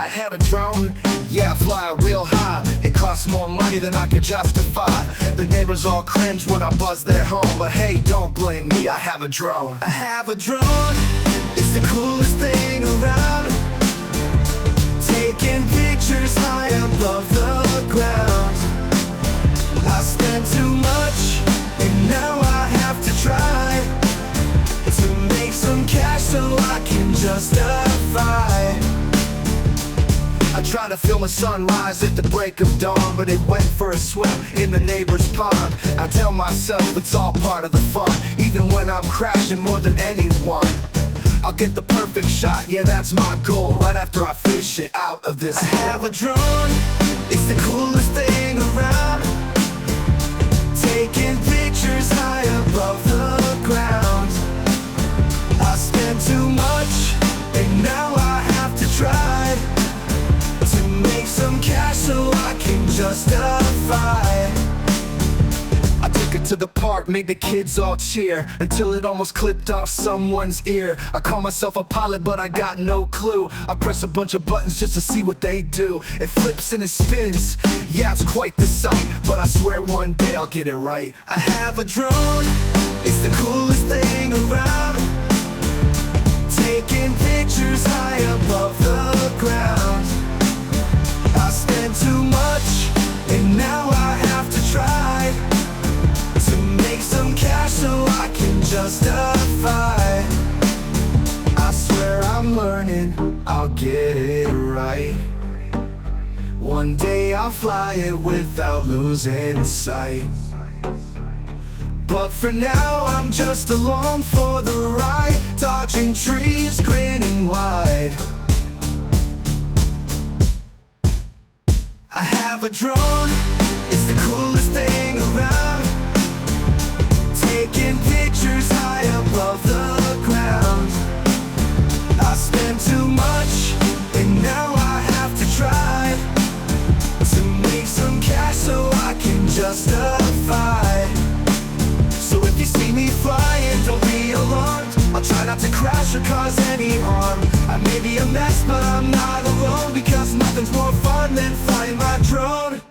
have a drone, yeah, I fly real high. It costs more money than I could justify. The neighbors all cringe when I buzz their home, but hey, don't blame me, I have a drone. I have a drone, it's the coolest thing around. Taking pictures high above the ground. I spend too much, and now I have to try to make some cash so I can justify. I try to film a sunrise at the break of dawn, but it went for a swim in the neighbor's pond. I tell myself it's all part of the fun, even when I'm crashing more than anyone. I'll get the perfect shot, yeah, that's my goal, right after I fish it out of this hole. I have a drone, it's the coolest thing around. Taking pictures high above the ground. I spend too much, and now I have to try to make some cash so I can justify. I took it to the park, made the kids all cheer, until it almost clipped off someone's ear. I call myself a pilot, but I got no clue. I press a bunch of buttons just to see what they do. It flips and it spins, yeah, it's quite the sight, but I swear one day I'll get it right. I have a drone, it's the coolest thing around. Taking pictures high above the ground. I spend too much, and now I have to try to make some cash so I can justify. I swear I'm learning, I'll get it right. One day I'll fly it without losing sight. But for now I'm just along for the ride, dodging trees, grinning wide. I have a drone, it's the coolest thing around. Taking pictures high above the ground. I spend too much, and now I have to try to make some cash so I can justify. So if you see me flying, don't be alarmed. I'll try not to crash or cause any harm. I may be a mess, but I'm not alone, because nothing's more fun than flying my drone.